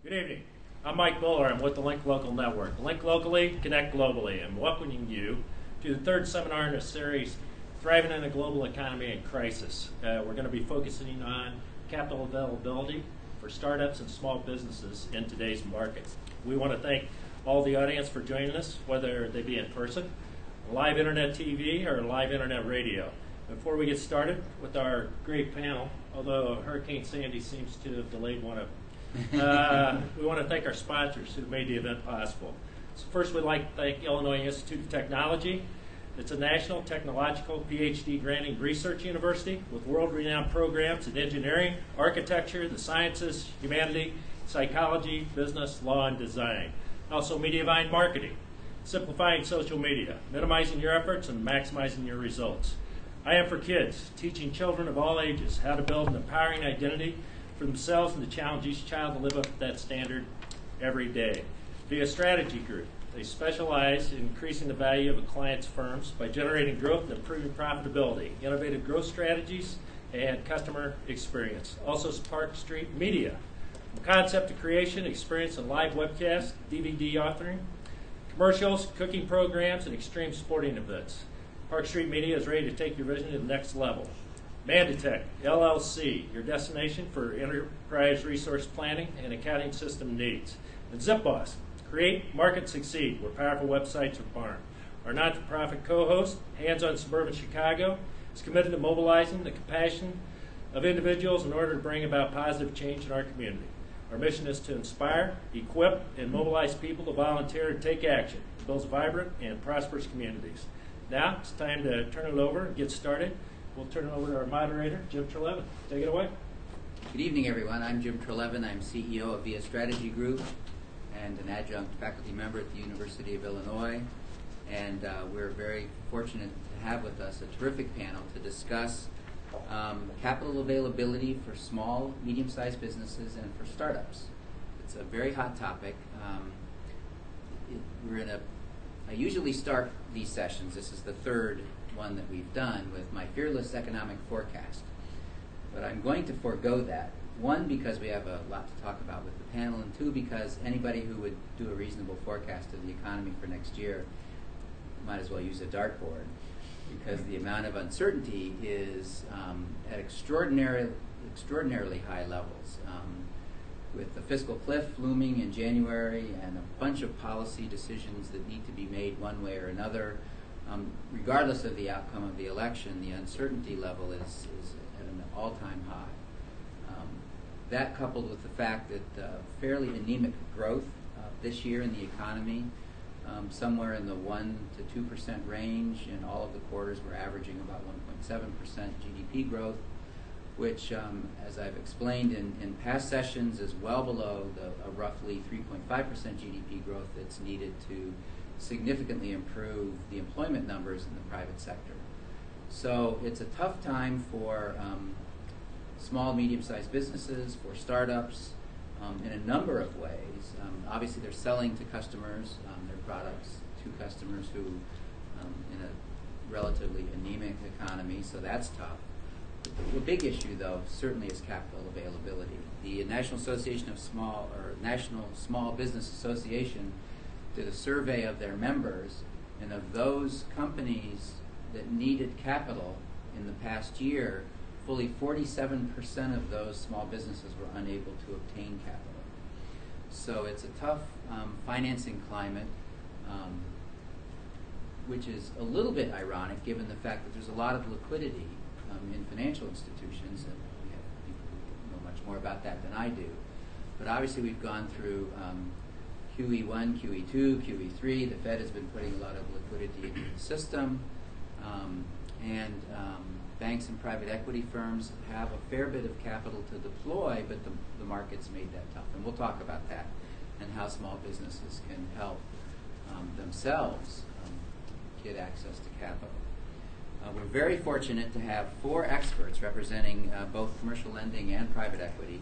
Good evening. I'm Mike Miller. I'm with the Link Local Network. Link locally, connect globally. I'm welcoming you to the third seminar in a series, Thriving in a Global Economy in Crisis. We're going to be focusing on capital availability for startups and small businesses in today's market. We want to thank all the audience for joining us, whether they be in person, live internet TV, or live internet radio. Before we get started with our great panel, although Hurricane Sandy seems to have delayed one of we want to thank our sponsors who made the event possible. So first, we'd like to thank Illinois Institute of Technology. It's a national technological PhD granting research university with world-renowned programs in engineering, architecture, the sciences, humanity, psychology, business, law, and design. Also, Mediavine Marketing, simplifying social media, minimizing your efforts, and maximizing your results. I Am for Kids, teaching children of all ages how to build an empowering identity for themselves and to challenge each child to live up to that standard every day. Via Strategy Group, they specialize in increasing the value of a client's firms by generating growth and improving profitability, innovative growth strategies, and customer experience. Also, Park Street Media, from concept to creation, experience in live webcasts, DVD authoring, commercials, cooking programs, and extreme sporting events. Park Street Media is ready to take your vision to the next level. Manditech, LLC, your destination for enterprise resource planning and accounting system needs. And ZipBoss, create, market, succeed, where powerful websites are born. Our not-for-profit co-host, Hands on Suburban Chicago, is committed to mobilizing the compassion of individuals in order to bring about positive change in our community. Our mission is to inspire, equip, and mobilize people to volunteer and take action to build vibrant and prosperous communities. Now, it's time to turn it over and get started. We'll turn it over to our moderator, Jim Trelevin. Take it away. Good evening, everyone. I'm Jim Trelevin. I'm CEO of Via Strategy Group and an adjunct faculty member at the University of Illinois. And we're very fortunate to have with us a terrific panel to discuss capital availability for small, medium-sized businesses and for startups. It's a very hot topic. I usually start these sessions, this is the third one that we've done, with my fearless economic forecast. But I'm going to forego that. One, because we have a lot to talk about with the panel, and two, because anybody who would do a reasonable forecast of the economy for next year might as well use a dartboard, because the amount of uncertainty is at extraordinarily high levels. With the fiscal cliff looming in January and a bunch of policy decisions that need to be made one way or another, regardless of the outcome of the election, the uncertainty level is at an all-time high. That, coupled with the fact that fairly anemic growth this year in the economy, somewhere in the 1% to 2% range, in all of the quarters we're averaging about 1.7% GDP growth, which, as I've explained in past sessions, is well below a roughly 3.5% GDP growth that's needed to significantly improve the employment numbers in the private sector. So it's a tough time for small, medium-sized businesses, for startups, in a number of ways. Obviously, they're selling to customers their products to customers who, in a relatively anemic economy, so that's tough. The big issue, though, certainly is capital availability. The National Small Business Association did a survey of their members, and of those companies that needed capital in the past year, fully 47% of those small businesses were unable to obtain capital. So it's a tough financing climate, which is a little bit ironic given the fact that there's a lot of liquidity in financial institutions, and we have people who know much more about that than I do. But obviously we've gone through QE1, QE2, QE3. The Fed has been putting a lot of liquidity into the system, and banks and private equity firms have a fair bit of capital to deploy, but the market's made that tough. And we'll talk about that and how small businesses can help themselves get access to capital. We're very fortunate to have four experts representing both commercial lending and private equity.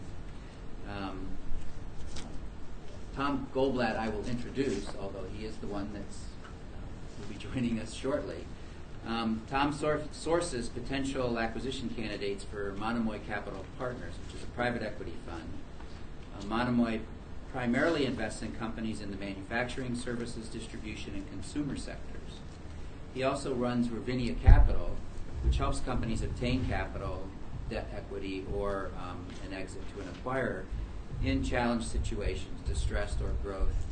Tom Goldblatt I will introduce, although he is the one that's will be joining us shortly. Tom sources potential acquisition candidates for Monomoy Capital Partners, which is a private equity fund. Monomoy primarily invests in companies in the manufacturing, services, distribution, and consumer sectors. He also runs Ravinia Capital, which helps companies obtain capital, debt equity, or an exit to an acquirer in challenged situations, distressed or growth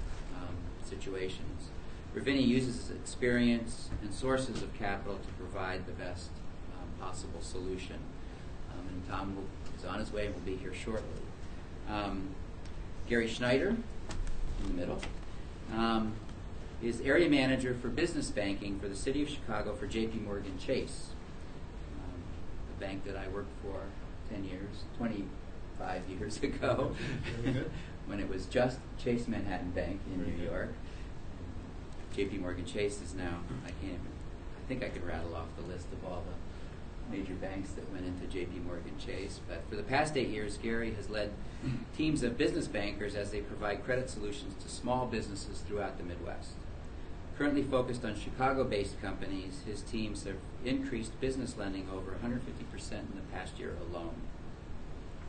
situations. Ravinia uses his experience and sources of capital to provide the best possible solution. And Tom is on his way and will be here shortly. Gary Schneider, in the middle, is area manager for business banking for the city of Chicago for J.P. Morgan Chase, a bank that I worked for 25 years ago, when it was just Chase Manhattan Bank in New York. J.P. Morgan Chase is now, I think I could rattle off the list of all the major banks that went into J.P. Morgan Chase. But for the past 8 years, Gary has led teams of business bankers as they provide credit solutions to small businesses throughout the Midwest. Currently focused on Chicago-based companies, his teams have increased business lending over 150% in the past year alone,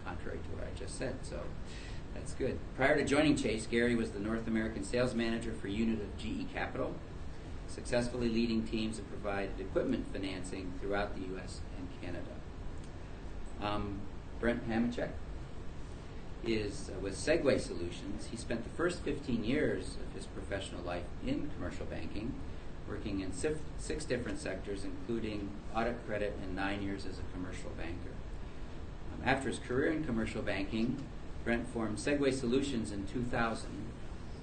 contrary to what I just said. So that's good. Prior to joining Chase, Gary was the North American sales manager for unit of GE Capital, successfully leading teams that provided equipment financing throughout the U.S. and Canada. Brent Hamachek is with Segway Solutions. He spent the first 15 years of his professional life in commercial banking, working in 6 different sectors, including audit, credit, and 9 years as a commercial banker. After his career in commercial banking, Brent formed Segway Solutions in 2000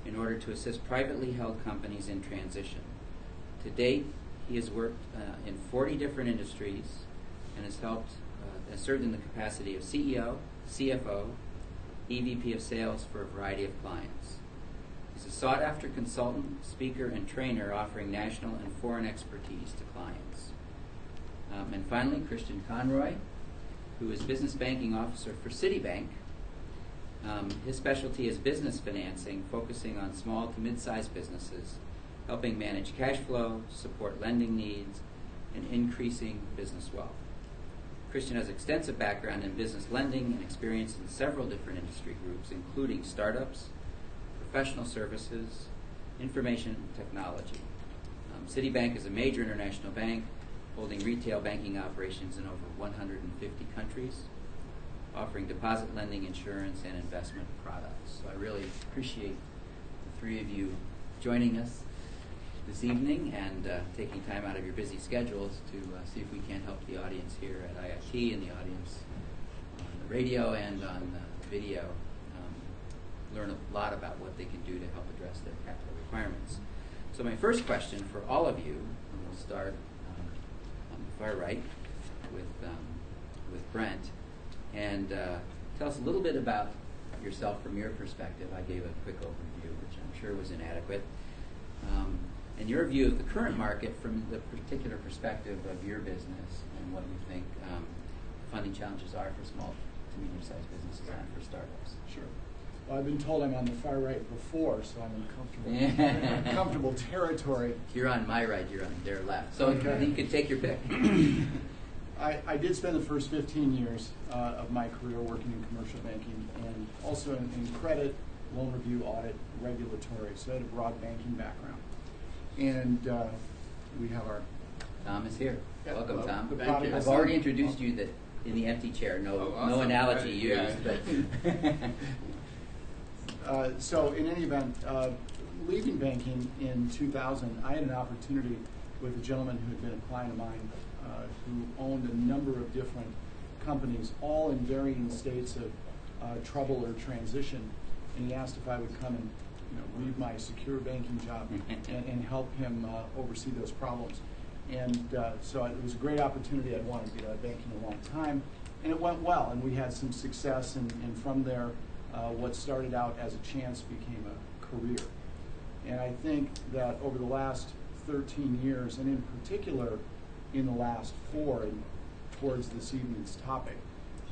in order to assist privately held companies in transition. To date, he has worked in 40 different industries and has served in the capacity of CEO, CFO, EVP of sales for a variety of clients. He's a sought-after consultant, speaker, and trainer offering national and foreign expertise to clients. And finally, Christian Conroy, who is business banking officer for Citibank. His specialty is business financing, focusing on small to mid-sized businesses, helping manage cash flow, support lending needs, and increasing business wealth. Christian has extensive background in business lending and experience in several different industry groups, including startups, professional services, information technology. Citibank is a major international bank holding retail banking operations in over 150 countries, offering deposit lending, insurance, and investment products. So I really appreciate the 3 of you joining us this evening and taking time out of your busy schedules to see if we can help the audience here at IIT and the audience on the radio and on the video learn a lot about what they can do to help address their capital requirements. So my first question for all of you, and we'll start on the far right with Brent, and tell us a little bit about yourself from your perspective. I gave a quick overview, which I'm sure was inadequate. And your view of the current market from the particular perspective of your business and what you think funding challenges are for small to medium-sized businesses and for startups. Sure. Well, I've been told I'm on the far right before, so I'm in comfortable territory. You're on my right, you're on their left. So okay. You could take your pick. I did spend the first 15 years of my career working in commercial banking and also in credit, loan review, audit, regulatory. So I had a broad banking background. And we have our... Tom is here. Yeah, welcome, Tom. Thank you. I've already introduced you that in the empty chair. No, awesome. No analogy used. But so in any event, leaving banking in 2000, I had an opportunity with a gentleman who had been a client of mine who owned a number of different companies, all in varying states of trouble or transition. And he asked if I would come and leave my secure banking job and help him oversee those problems. And so it was a great opportunity. I'd wanted to get out of banking a long time. And it went well, and we had some success. And from there, what started out as a chance became a career. And I think that over the last 13 years, and in particular in the last 4, and towards this evening's topic,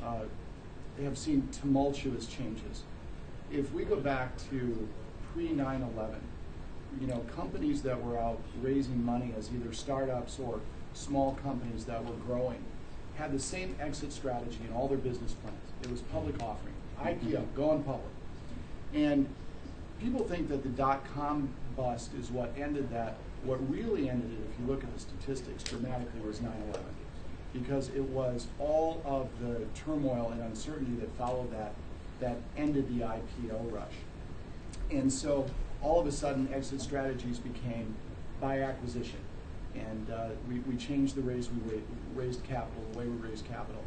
have seen tumultuous changes. If we go back to pre-9/11, companies that were out raising money as either startups or small companies that were growing had the same exit strategy in all their business plans. It was public offering, IPO, going public. And people think that the dot-com bust is what ended that. What really ended it, if you look at the statistics dramatically, was 9/11. Because it was all of the turmoil and uncertainty that followed that ended the IPO rush. And so all of a sudden exit strategies became by acquisition. And we changed the ways we raised capital, the way we raised capital.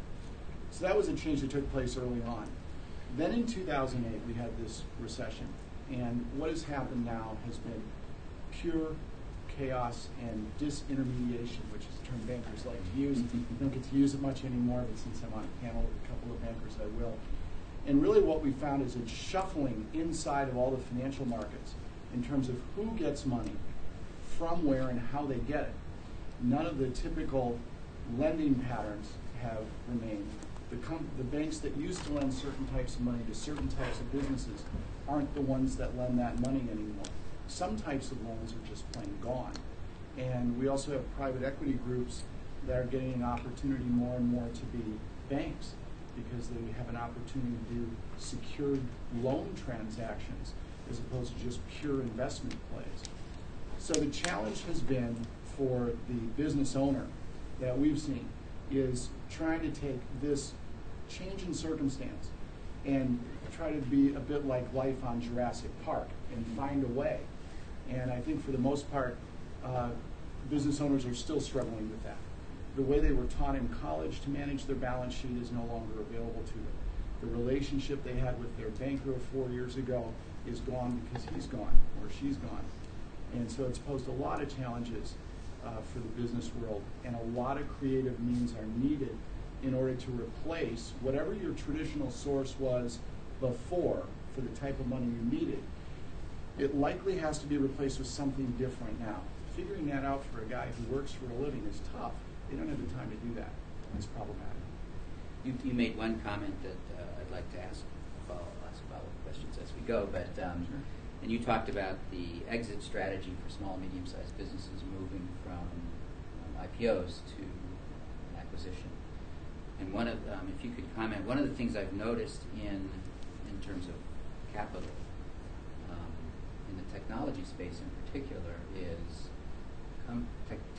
So that was a change that took place early on. Then in 2008, we had this recession. And what has happened now has been pure chaos and disintermediation, which is a term bankers like to use. I don't get to use it much anymore, but since I'm on a panel with a couple of bankers, I will. And really what we found is a shuffling inside of all the financial markets in terms of who gets money, from where, and how they get it. None of the typical lending patterns have remained. The banks that used to lend certain types of money to certain types of businesses aren't the ones that lend that money anymore. Some types of loans are just plain gone. And we also have private equity groups that are getting an opportunity more and more to be banks because they have an opportunity to do secured loan transactions as opposed to just pure investment plays. So the challenge has been for the business owner that we've seen is trying to take this change in circumstance and try to be a bit like life on Jurassic Park and find a way. And I think for the most part, business owners are still struggling with that. The way they were taught in college to manage their balance sheet is no longer available to them. The relationship they had with their banker 4 years ago is gone because he's gone or she's gone. And so it's posed a lot of challenges for the business world, and a lot of creative means are needed in order to replace whatever your traditional source was before for the type of money you needed. It likely has to be replaced with something different now. Figuring that out for a guy who works for a living is tough. They don't have the time to do that. It's problematic. You made one comment that I'd like to ask follow-up questions as we go, but Sure. And you talked about the exit strategy for small and medium-sized businesses moving from IPOs to acquisition. And one of, if you could comment, one of the things I've noticed in terms of capital in the technology space in particular is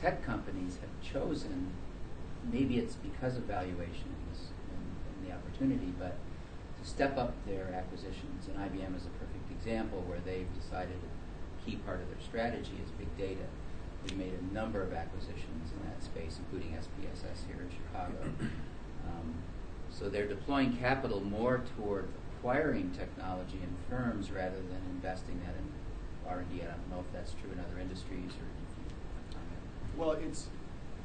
tech companies have chosen, maybe it's because of valuations and the opportunity, but to step up their acquisitions. And IBM is a perfect example where they've decided a key part of their strategy is big data. We've made a number of acquisitions in that space, including SPSS here in Chicago. So they're deploying capital more toward acquiring technology in firms rather than investing that in R&D. I don't know if that's true in other industries or if you comment. Well, it's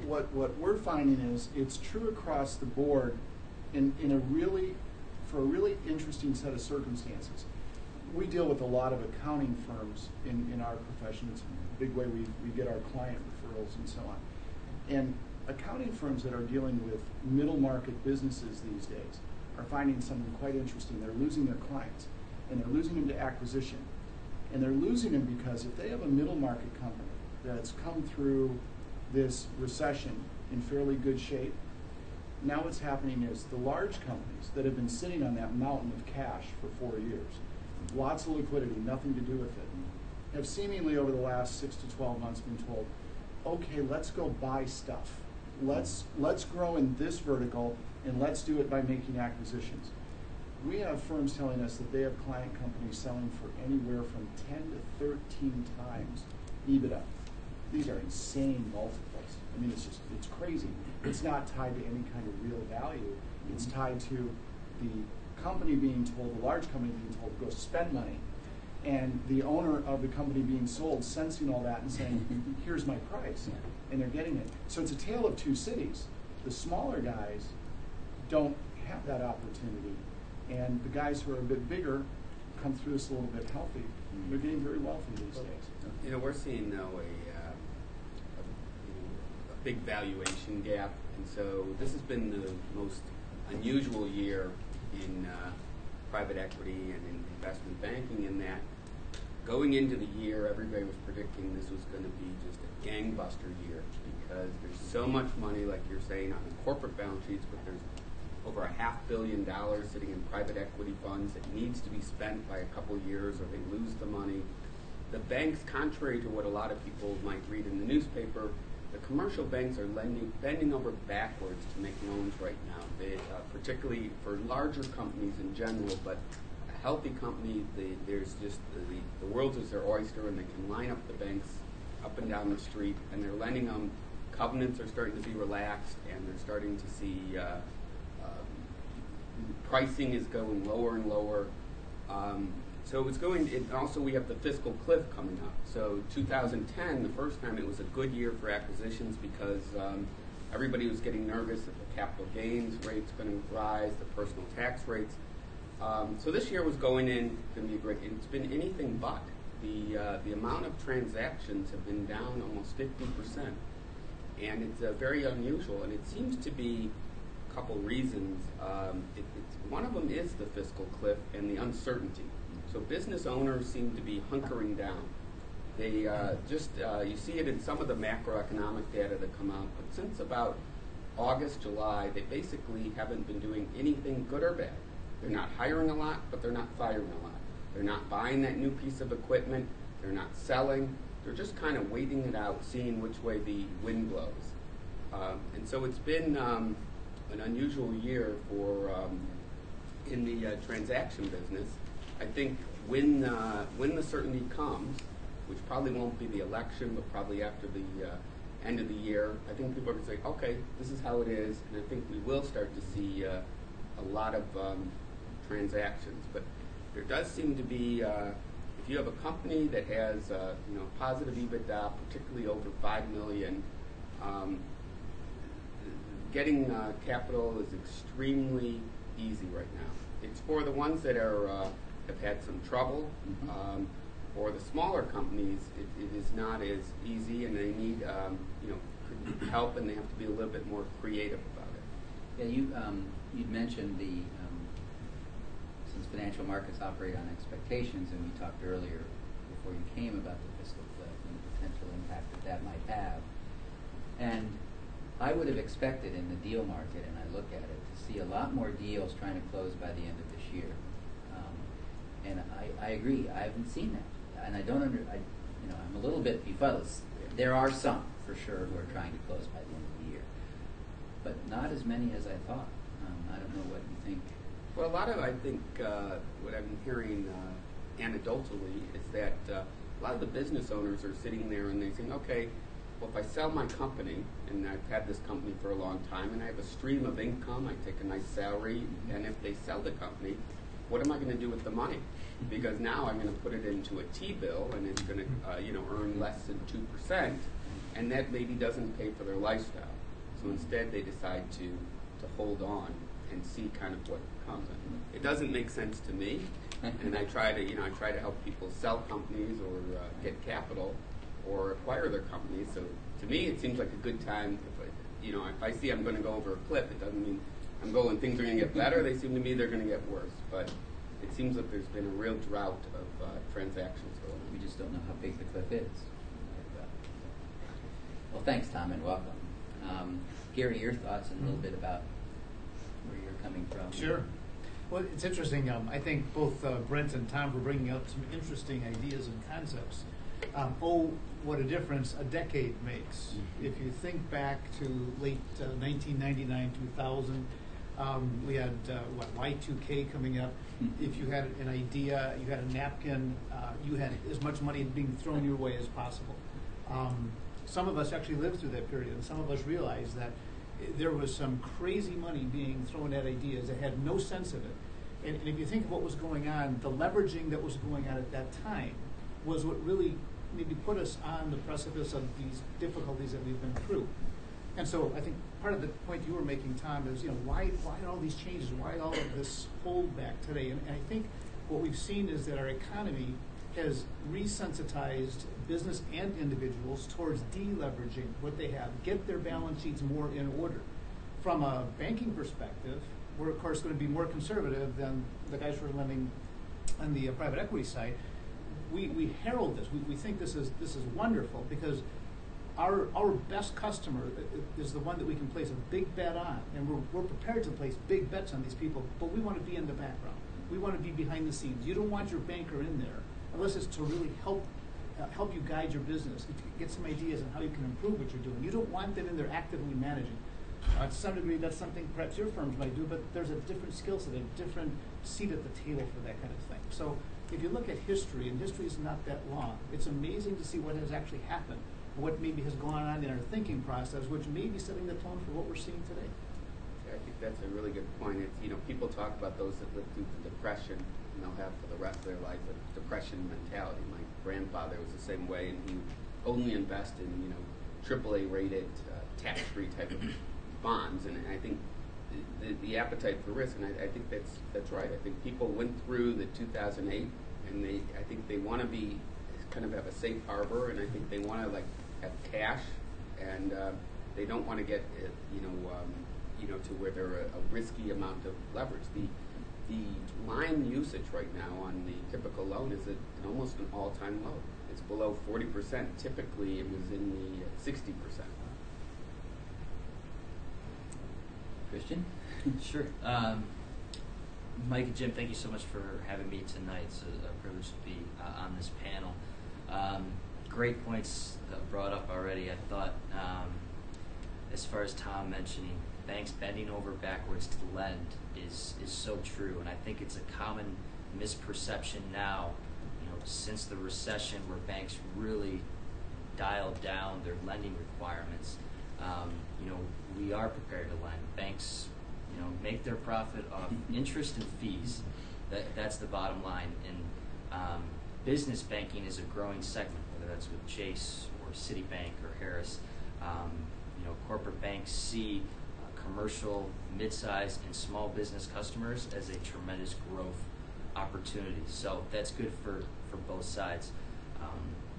what we're finding is it's true across the board for a really interesting set of circumstances. We deal with a lot of accounting firms in our profession. It's a big way we get our client referrals and so on. And accounting firms that are dealing with middle market businesses these days are finding something quite interesting. They're losing their clients, and they're losing them to acquisition. And they're losing them because if they have a middle market company that's come through this recession in fairly good shape, now what's happening is the large companies that have been sitting on that mountain of cash for 4 years, lots of liquidity, nothing to do with it, have seemingly over the last 6 to 12 months been told, okay, let's go buy stuff. Let's grow in this vertical, and let's do it by making acquisitions. We have firms telling us that they have client companies selling for anywhere from 10 to 13 times EBITDA. These are insane multiples. I mean, it's crazy. It's not tied to any kind of real value. It's tied to the company being told, the large company being told to go spend money, and the owner of the company being sold sensing all that and saying, here's my price, and they're getting it. So it's a tale of two cities. The smaller guys don't have that opportunity, and the guys who are a bit bigger come through this a little bit healthy. They're getting very wealthy these days. We're seeing now a big valuation gap, and so this has been the most unusual year in private equity and in investment banking, in that going into the year, everybody was predicting this was going to be just a gangbuster year because there's so much money, like you're saying, on the corporate balance sheets, but there's over $500 billion sitting in private equity funds that needs to be spent by a couple years or they lose the money. The banks, contrary to what a lot of people might read in the newspaper, the commercial banks are bending over backwards to make loans right now. They, particularly for larger companies in general, but a healthy company, there's just the world is their oyster, and they can line up the banks up and down the street, and they're lending them. Covenants are starting to be relaxed, and they're starting to see pricing is going lower and lower. So it's going, and also we have the fiscal cliff coming up. So 2010, the first time, it was a good year for acquisitions because everybody was getting nervous that the capital gains rate's going to rise, the personal tax rates. So this year was going to be great. It's been anything but. The amount of transactions have been down almost 50%. And it's very unusual, and it seems to be a couple reasons. One of them is the fiscal cliff and the uncertainty. So business owners seem to be hunkering down. They you see it in some of the macroeconomic data that come out, but since about August, July, they basically haven't been doing anything good or bad. They're not hiring a lot, but they're not firing a lot. They're not buying that new piece of equipment. They're not selling. They're just kind of waiting it out, seeing which way the wind blows. And so it's been an unusual year for in the transaction business. I think when the certainty comes, which probably won't be the election, but probably after the end of the year, I think people are going to say, okay, this is how it is, and I think we will start to see a lot of transactions. But there does seem to be, if you have a company that has positive EBITDA, particularly over $5 million, getting capital is extremely easy right now. It's for the ones that have had some trouble. For the smaller companies, it is not as easy, and they need help, and they have to be a little bit more creative about it. Yeah, you'd mentioned since financial markets operate on expectations, and we talked earlier before you came about the fiscal cliff and the potential impact that might have. And I would have expected in the deal market, and I look at it, to see a lot more deals trying to close by the end of this year. And I agree. I haven't seen that, and I don't I'm a little bit befuddled. There are some, for sure, who are trying to close by the end of the year, but not as many as I thought. I don't know what you think. Well, a lot of, I think, what I've been hearing anecdotally is that a lot of the business owners are sitting there and they're saying, okay, well, if I sell my company, and I've had this company for a long time, and I have a stream of income, I take a nice salary, and if they sell the company, what am I going to do with the money? Because now I'm going to put it into a T-bill, and it's going to earn less than 2%, and that maybe doesn't pay for their lifestyle. So instead, they decide to hold on and see kind of what comes. It doesn't make sense to me, and I try to help people sell companies or get capital or acquire their companies. So to me, it seems like a good time. If I see I'm going to go over a cliff, it doesn't mean things are going to get better. They seem to me they're going to get worse. But it seems like there's been a real drought of transactions going on. We just don't know how big the cliff is. Well, thanks, Tom, and welcome. Gary, your thoughts a little bit about where you're coming from. Sure. Well, it's interesting. I think both Brent and Tom were bringing up some interesting ideas and concepts. What a difference a decade makes. If you think back to late 1999, 2000, we had Y2K coming up. If you had an idea, you had a napkin, you had as much money being thrown your way as possible. Some of us actually lived through that period, and some of us realized that there was some crazy money being thrown at ideas that had no sense of it. And if you think of what was going on, the leveraging that was going on at that time was what really maybe put us on the precipice of these difficulties that we've been through. And so I think part of the point you were making, Tom, is why all these changes? Why all of this holdback today? And I think what we've seen is that our economy has resensitized business and individuals towards deleveraging what they have, get their balance sheets more in order. From a banking perspective, we're of course going to be more conservative than the guys who are lending on the private equity side. We herald this. We think this is wonderful because our best customer is the one that we can place a big bet on, and we're prepared to place big bets on these people, but we want to be in the background. We want to be behind the scenes. You don't want your banker in there unless it's to really help you guide your business, to get some ideas on how you can improve what you're doing. You don't want them in there actively managing. To some degree, that's something perhaps your firms might do, but there's a different skill set, a different seat at the table for that kind of thing. So if you look at history, and history is not that long, it's amazing to see what has actually happened, what maybe has gone on in our thinking process, which may be setting the tone for what we're seeing today. I think that's a really good point. It's, people talk about those that lived through the Depression, and they'll have for the rest of their life a Depression mentality. My grandfather was the same way, and he would only invest in, AAA rated, tax-free type of bonds. And I think the appetite for risk, and I think that's right. I think people went through the 2008, and I think they want to be kind of have a safe harbor, and I think they want to have cash, and they don't want to get to where they're a risky amount of leverage. The line usage right now on the typical loan is at almost an all-time low. It's below 40%. Typically, it was in the 60%. Christian? Sure. Mike and Jim, thank you so much for having me tonight. It's a privilege to be on this panel. Great points brought up already. I thought, as far as Tom mentioning, banks bending over backwards to lend is so true, and I think it's a common misperception now, since the recession, where banks really dialed down their lending requirements. We are prepared to lend. Banks, make their profit off interest and fees. That's the bottom line. And business banking is a growing segment, whether that's with Chase or Citibank or Harris. Corporate banks see commercial, mid-sized, and small business customers as a tremendous growth opportunity. So that's good for both sides.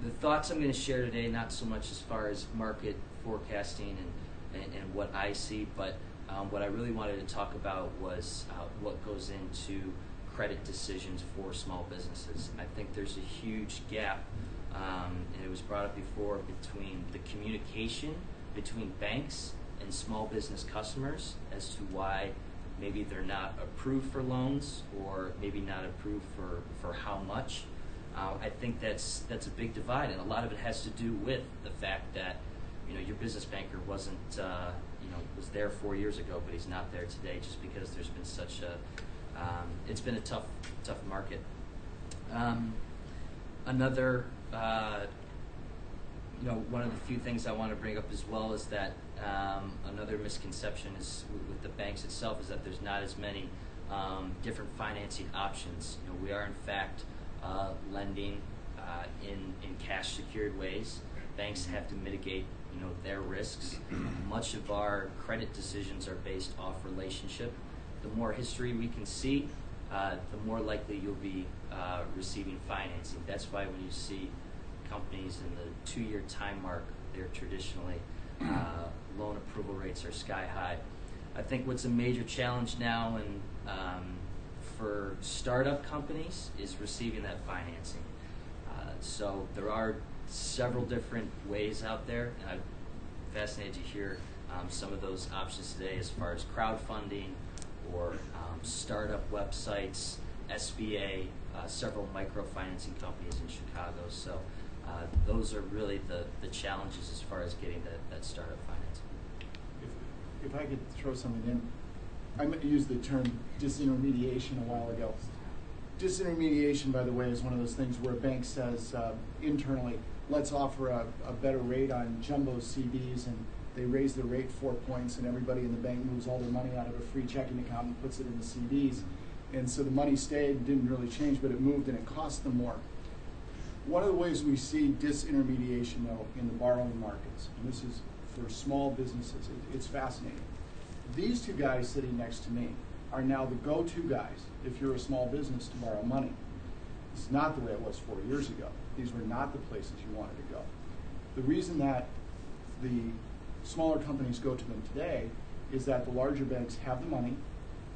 The thoughts I'm going to share today, not so much as far as market forecasting and what I see, but what I really wanted to talk about was what goes into credit decisions for small businesses. I think there's a huge gap, and it was brought up before, between the communication between banks and small business customers as to why maybe they're not approved for loans, or maybe not approved for how much. I think that's a big divide, and a lot of it has to do with the fact that your business banker wasn't was there 4 years ago, but he's not there today, just because there's been such it's been a tough market. Another one of the few things I want to bring up as well is that another misconception is with the banks itself is that there's not as many different financing options. We are in fact lending in cash secured ways. Banks have to mitigate their risks. Much of our credit decisions are based off relationship. The more history we can see, the more likely you'll be receiving financing. That's why when you see companies in the 2-year time mark, they're traditionally loan approval rates are sky high. I think what's a major challenge now and for startup companies is receiving that financing. So there are several different ways out there, and I'm fascinated to hear some of those options today as far as crowdfunding or startup websites, SBA, several microfinancing companies in Chicago. So those are really the challenges as far as getting that startup financing. If I could throw something in, I used the term disintermediation a while ago. Disintermediation, by the way, is one of those things where a bank says internally, let's offer a better rate on jumbo CDs, and they raise the rate 4 points, and everybody in the bank moves all their money out of a free checking account and puts it in the CDs. And so the money stayed, didn't really change, but it moved and it cost them more. One of the ways we see disintermediation, though, in the borrowing markets, and this is for small businesses, it's fascinating. These two guys sitting next to me are now the go-to guys if you're a small business to borrow money. This is not the way it was 4 years ago. These were not the places you wanted to go. The reason that the smaller companies go to them today is that the larger banks have the money,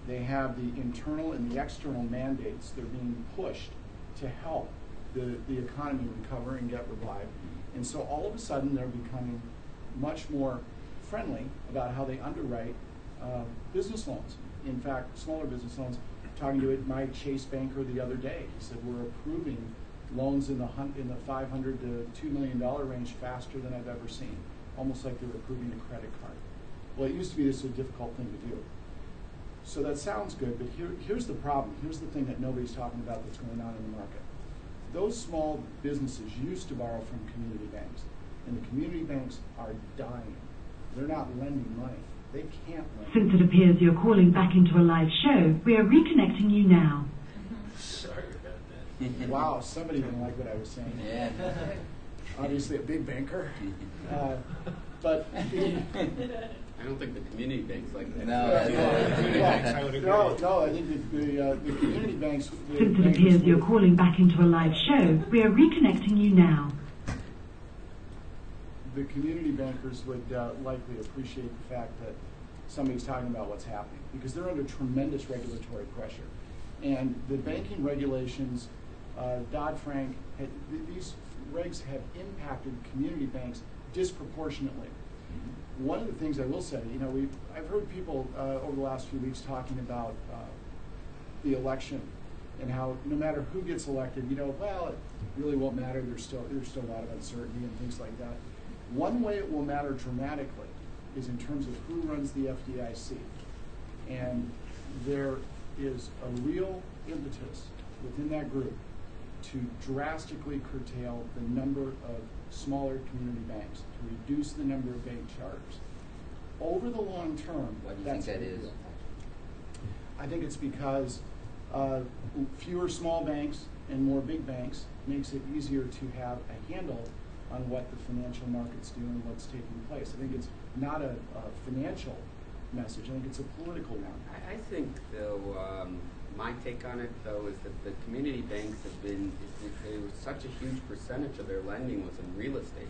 they have the internal and the external mandates. They're being pushed to help the economy recover and get revived. And so all of a sudden they're becoming much more friendly about how they underwrite business loans. In fact, smaller business loans. Talking to my Chase banker the other day, he said we're approving loans in the $500 to $2 million range faster than I've ever seen, almost like they're approving a credit card. Well, it used to be this was a difficult thing to do. So that sounds good, but here's the problem. Here's the thing that nobody's talking about that's going on in the market. Those small businesses used to borrow from community banks, and the community banks are dying. They're not lending money. They can't lend. Since it appears you're calling back into a live show, we are reconnecting you now. Sorry about that. Wow, somebody didn't like what I was saying. Yeah. Obviously a big banker. But I don't think the community banks like that. I would agree. No, I think the community banks. Since it appears you're calling back into a live show, we are reconnecting you now. The community bankers would likely appreciate the fact that somebody's talking about what's happening, because they're under tremendous regulatory pressure. And the banking regulations, Dodd-Frank, these regs have impacted community banks disproportionately. One of the things I will say, I've heard people over the last few weeks talking about the election and how no matter who gets elected, well, it really won't matter. There's still a lot of uncertainty and things like that. One way it will matter dramatically is in terms of who runs the FDIC. And there is a real impetus within that group to drastically curtail the number of smaller community banks, to reduce the number of bank charters. Over the long term, Why do you think that is? I think it's because fewer small banks and more big banks makes it easier to have a handle on what the financial markets do and what's taking place. I think it's not a financial message. I think it's a political one. I think, though, my take on it, though, is that the community banks have been, such a huge percentage of their lending was in real estate.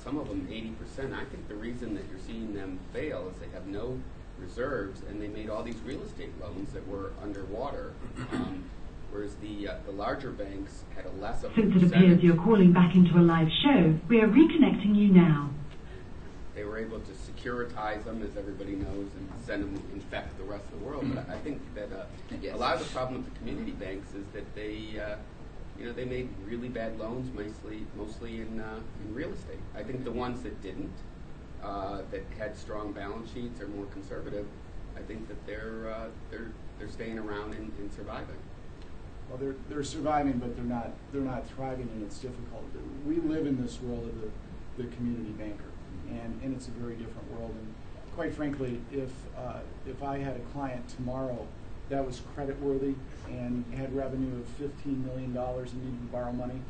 Some of them 80%. I think the reason that you're seeing them fail is they have no reserves, and they made all these real estate loans that were underwater. Whereas the larger banks had a less of a Since it percentage. appears you're calling back into a live show, we are reconnecting you now. They were able to securitize them, as everybody knows, and send them to infect the rest of the world. But I think that a lot of the problem with the community banks is that they made really bad loans, mostly in real estate. I think the ones that didn't, that had strong balance sheets or more conservative, I think that they're staying around and surviving. Well, they're surviving, but they're not thriving, and it's difficult. We live in this world of the community banker, and it's a very different world. And quite frankly, if I had a client tomorrow that was creditworthy and had revenue of $15 million and needed to borrow money,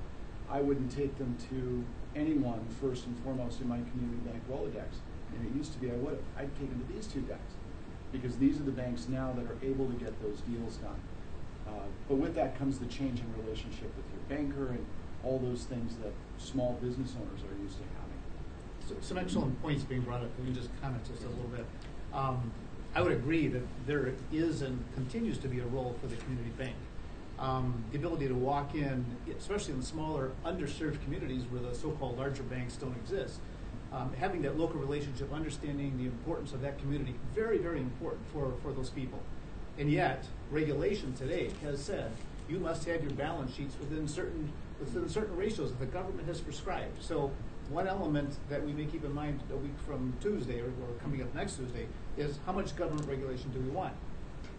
I wouldn't take them to anyone first and foremost in my community bank Rolodex. And it used to be I would have. I'd take them to these two guys, because these are the banks now that are able to get those deals done. But with that comes the change in relationship with your banker and all those things that small business owners are used to having. Some excellent points being brought up. Let me just comment just a little bit. I would agree that there is and continues to be a role for the community bank. The ability to walk in, especially in smaller, underserved communities where the so-called larger banks don't exist, having that local relationship, understanding the importance of that community, very, very important for those people. And yet, regulation today has said you must have your balance sheets within certain ratios that the government has prescribed. So one element that we may keep in mind a week from Tuesday or coming up next Tuesday is how much government regulation do we want?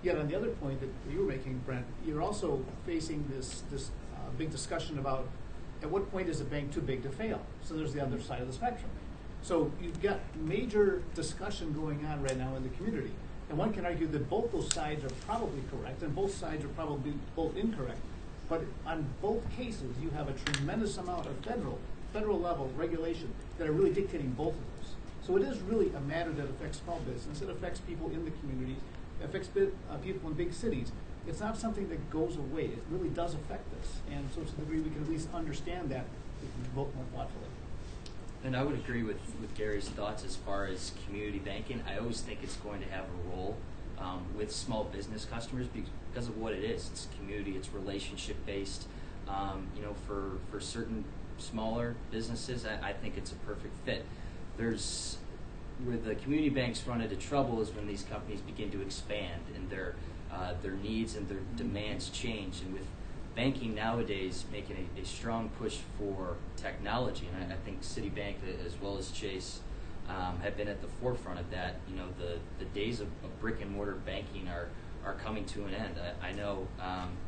Yet on the other point that you were making, Brent, you're also facing this big discussion about at what point is a bank too big to fail? So there's the other side of the spectrum. So you've got major discussion going on right now in the community. And one can argue that both those sides are probably correct and both sides are probably both incorrect. But on both cases, you have a tremendous amount of federal level regulation that are really dictating both of those. So it is really a matter that affects small business. It affects people in the communities. It affects people in big cities. It's not something that goes away. It really does affect us. And so to the degree we can at least understand that, we can vote more thoughtfully. And I would agree with Gary's thoughts as far as community banking. I always think it's going to have a role with small business customers because of what it is. It's community, it's relationship-based. For certain smaller businesses, I think it's a perfect fit. Where the community banks run into trouble is when these companies begin to expand and their needs and their demands change. And with banking nowadays making a strong push for technology, and I think Citibank as well as Chase have been at the forefront of that. The days of brick and mortar banking are coming to an end. I know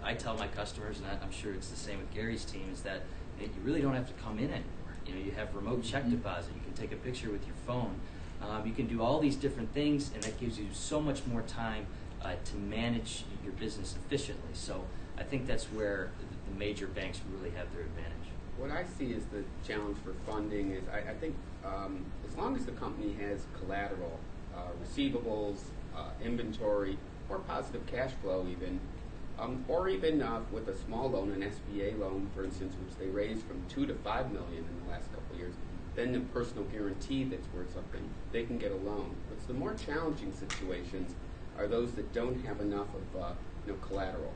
I tell my customers, and I'm sure it's the same with Gary's team, is that you really don't have to come in anymore. You have remote check deposit. You can take a picture with your phone. You can do all these different things, and that gives you so much more time to manage your business efficiently. So I think that's where the major banks really have their advantage. What I see as the challenge for funding is I think as long as the company has collateral, receivables, inventory, or positive cash flow even, or even with a small loan, an SBA loan, for instance, which they raised from $2 to $5 million in the last couple of years, then the personal guarantee that's worth something, they can get a loan. But the more challenging situations are those that don't have enough of collateral.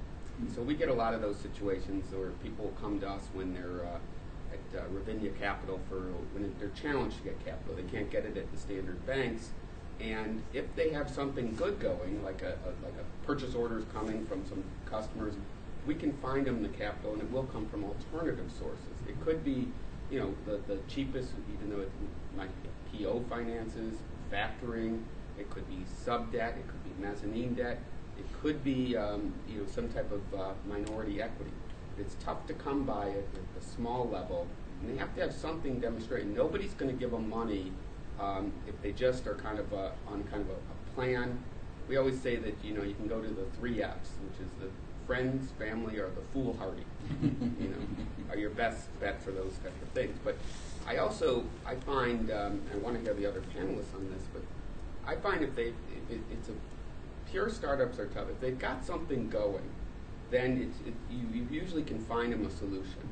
So we get a lot of those situations where people come to us when they're at Ravinia Capital when they're challenged to get capital. They can't get it at the standard banks. And if they have something good going, like a purchase orders coming from some customers, we can find them the capital, and it will come from alternative sources. It could be, the cheapest, even though it might be PO finances, factoring. It could be sub-debt. It could be mezzanine debt. It could be, some type of minority equity. It's tough to come by at the small level, and they have to have something demonstrated. Nobody's going to give them money if they just are kind of on kind of a plan. We always say that you can go to the 3 F's, which is the friends, family, or the foolhardy. Are your best bet for those type of things. But I find I want to hear the other panelists on this, but I find pure startups are tough. If they've got something going, then you usually can find them a solution.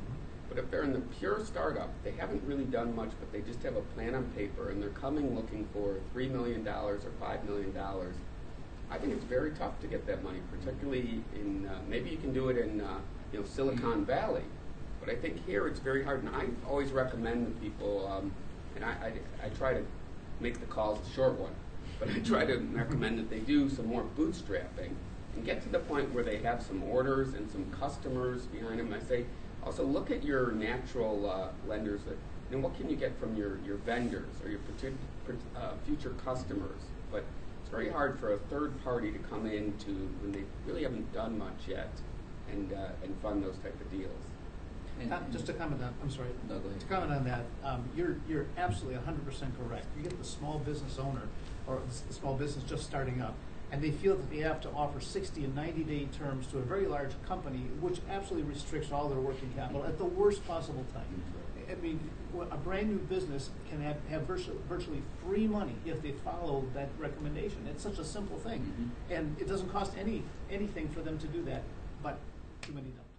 But if they're in the pure startup, they haven't really done much, but they just have a plan on paper, and they're coming looking for $3 million or $5 million. I think it's very tough to get that money, particularly in maybe you can do it in Silicon Valley, but I think here it's very hard. And I always recommend to people, and I try to make the calls a short one, but I try to recommend that they do some more bootstrapping and get to the point where they have some orders and some customers behind them. I say, also look at your natural lenders. What can you get from your vendors or your future customers? But it's very hard for a third party to come in when they really haven't done much yet and fund those type of deals. Just to comment on, I'm sorry. No, go ahead. To comment on that, you're absolutely 100% correct. You get the small business owner or the small business just starting up, and they feel that they have to offer 60 and 90-day terms to a very large company, which absolutely restricts all their working capital at the worst possible time. I mean, a brand new business can have virtually free money if they follow that recommendation. It's such a simple thing, and it doesn't cost anything for them to do that, but too many don't.